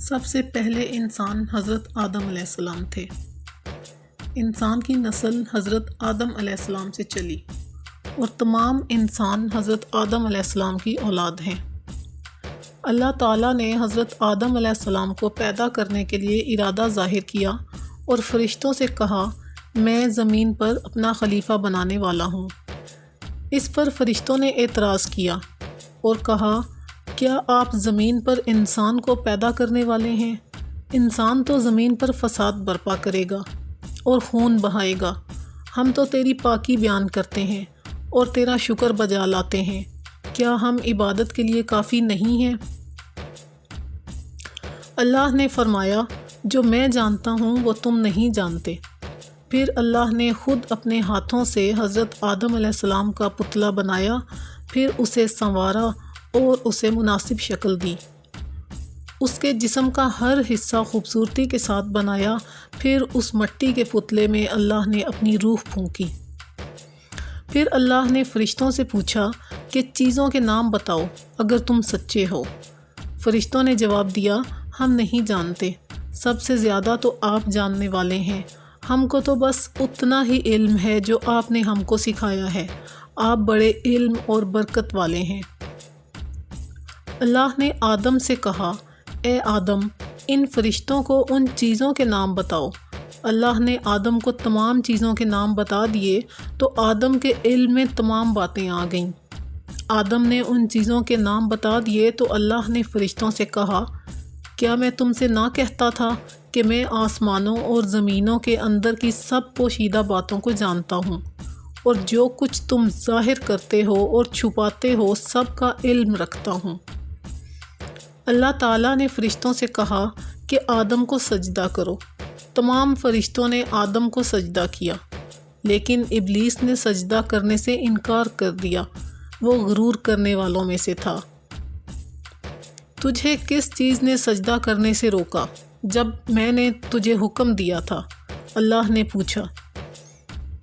سب سے پہلے انسان حضرت آدم علیہ السلام تھے۔ انسان کی نسل حضرت آدم علیہ السلام سے چلی اور تمام انسان حضرت آدم علیہ السلام کی اولاد ہیں۔ اللہ تعالیٰ نے حضرت آدم علیہ السلام کو پیدا کرنے کے لیے ارادہ ظاہر کیا اور فرشتوں سے کہا، میں زمین پر اپنا خلیفہ بنانے والا ہوں۔ اس پر فرشتوں نے اعتراض کیا اور کہا، کیا آپ زمین پر انسان کو پیدا کرنے والے ہیں؟ انسان تو زمین پر فساد برپا کرے گا اور خون بہائے گا۔ ہم تو تیری پاکی بیان کرتے ہیں اور تیرا شکر بجا لاتے ہیں۔ کیا ہم عبادت کے لیے کافی نہیں ہیں؟ اللہ نے فرمایا، جو میں جانتا ہوں وہ تم نہیں جانتے۔ پھر اللہ نے خود اپنے ہاتھوں سے حضرت آدم علیہ السلام کا پتلا بنایا، پھر اسے سنوارا اور اسے مناسب شکل دی۔ اس کے جسم کا ہر حصہ خوبصورتی کے ساتھ بنایا، پھر اس مٹی کے پتلے میں اللہ نے اپنی روح پھونکی۔ پھر اللہ نے فرشتوں سے پوچھا کہ چیزوں کے نام بتاؤ اگر تم سچے ہو۔ فرشتوں نے جواب دیا، ہم نہیں جانتے، سب سے زیادہ تو آپ جاننے والے ہیں۔ ہم کو تو بس اتنا ہی علم ہے جو آپ نے ہم کو سکھایا ہے۔ آپ بڑے علم اور برکت والے ہیں۔ اللہ نے آدم سے کہا، اے آدم، ان فرشتوں کو ان چیزوں کے نام بتاؤ۔ اللہ نے آدم کو تمام چیزوں کے نام بتا دیے تو آدم کے علم میں تمام باتیں آ گئیں۔ آدم نے ان چیزوں کے نام بتا دیے تو اللہ نے فرشتوں سے کہا، کیا میں تم سے نہ کہتا تھا کہ میں آسمانوں اور زمینوں کے اندر کی سب پوشیدہ باتوں کو جانتا ہوں، اور جو کچھ تم ظاہر کرتے ہو اور چھپاتے ہو سب کا علم رکھتا ہوں۔ اللہ تعالیٰ نے فرشتوں سے کہا کہ آدم کو سجدہ کرو۔ تمام فرشتوں نے آدم کو سجدہ کیا، لیکن ابلیس نے سجدہ کرنے سے انکار کر دیا، وہ غرور کرنے والوں میں سے تھا۔ تجھے کس چیز نے سجدہ کرنے سے روکا جب میں نے تجھے حکم دیا تھا؟ اللہ نے پوچھا۔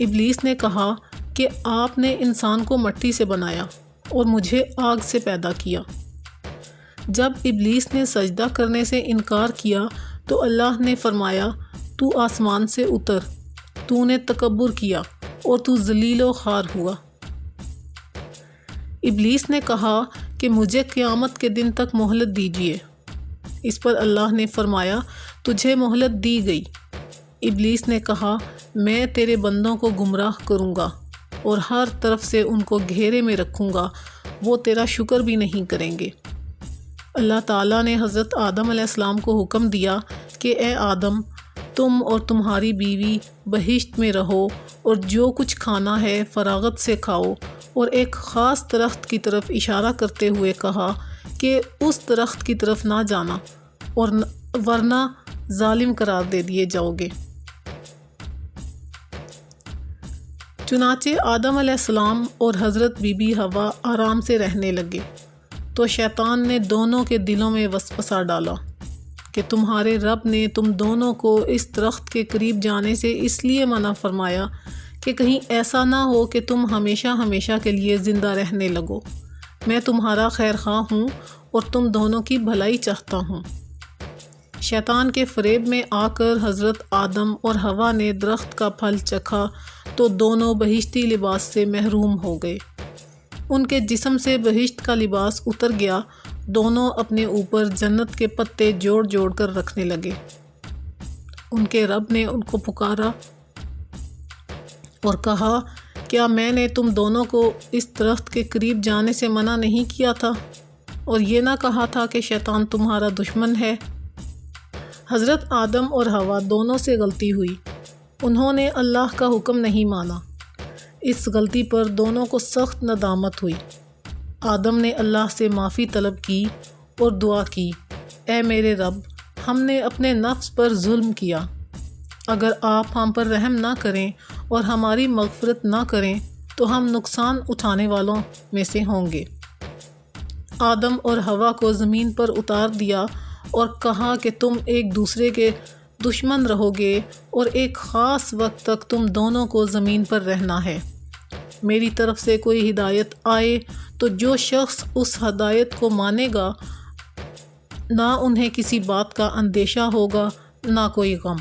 ابلیس نے کہا کہ آپ نے انسان کو مٹی سے بنایا اور مجھے آگ سے پیدا کیا۔ جب ابلیس نے سجدہ کرنے سے انکار کیا تو اللہ نے فرمایا، تو آسمان سے اتر، تو نے تکبر کیا اور تو ذلیل و خوار ہوا۔ ابلیس نے کہا کہ مجھے قیامت کے دن تک مہلت دیجیے۔ اس پر اللہ نے فرمایا، تجھے مہلت دی گئی۔ ابلیس نے کہا، میں تیرے بندوں کو گمراہ کروں گا اور ہر طرف سے ان کو گھیرے میں رکھوں گا، وہ تیرا شکر بھی نہیں کریں گے۔ اللہ تعالیٰ نے حضرت آدم علیہ السلام کو حکم دیا کہ اے آدم، تم اور تمہاری بیوی بہشت میں رہو اور جو کچھ کھانا ہے فراغت سے کھاؤ، اور ایک خاص درخت کی طرف اشارہ کرتے ہوئے کہا کہ اس درخت کی طرف نہ جانا اور ورنہ ظالم قرار دے دیے جاؤ گے۔ چنانچہ آدم علیہ السلام اور حضرت بی بی حوا آرام سے رہنے لگے تو شیطان نے دونوں کے دلوں میں وسوسہ ڈالا کہ تمہارے رب نے تم دونوں کو اس درخت کے قریب جانے سے اس لیے منع فرمایا کہ کہیں ایسا نہ ہو کہ تم ہمیشہ ہمیشہ کے لیے زندہ رہنے لگو۔ میں تمہارا خیر خواہ ہوں اور تم دونوں کی بھلائی چاہتا ہوں۔ شیطان کے فریب میں آ کر حضرت آدم اور حوا نے درخت کا پھل چکھا تو دونوں بہشتی لباس سے محروم ہو گئے۔ ان کے جسم سے بہشت کا لباس اتر گیا، دونوں اپنے اوپر جنت کے پتے جوڑ جوڑ کر رکھنے لگے۔ ان کے رب نے ان کو پکارا اور کہا، کیا میں نے تم دونوں کو اس درخت کے قریب جانے سے منع نہیں کیا تھا اور یہ نہ کہا تھا کہ شیطان تمہارا دشمن ہے؟ حضرت آدم اور حوا دونوں سے غلطی ہوئی، انہوں نے اللہ کا حکم نہیں مانا۔ اس غلطی پر دونوں کو سخت ندامت ہوئی۔ آدم نے اللہ سے معافی طلب کی اور دعا کی، اے میرے رب، ہم نے اپنے نفس پر ظلم کیا، اگر آپ ہم پر رحم نہ کریں اور ہماری مغفرت نہ کریں تو ہم نقصان اٹھانے والوں میں سے ہوں گے۔ آدم اور حوا کو زمین پر اتار دیا اور کہا کہ تم ایک دوسرے کے دشمن رہو گے اور ایک خاص وقت تک تم دونوں کو زمین پر رہنا ہے۔ میری طرف سے کوئی ہدایت آئے تو جو شخص اس ہدایت کو مانے گا نہ انہیں کسی بات کا اندیشہ ہوگا نہ کوئی غم۔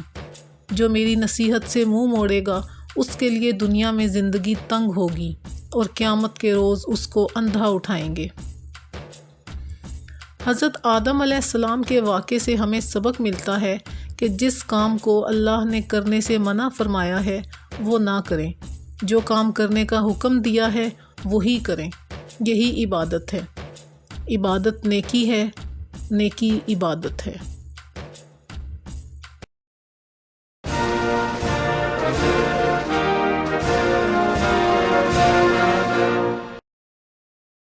جو میری نصیحت سے منہ موڑے گا اس کے لیے دنیا میں زندگی تنگ ہوگی اور قیامت کے روز اس کو اندھا اٹھائیں گے۔ حضرت آدم علیہ السلام کے واقعے سے ہمیں سبق ملتا ہے کہ جس کام کو اللہ نے کرنے سے منع فرمایا ہے وہ نہ کریں، جو کام کرنے کا حکم دیا ہے وہی کریں۔ یہی عبادت ہے۔ عبادت نیکی ہے، نیکی عبادت ہے۔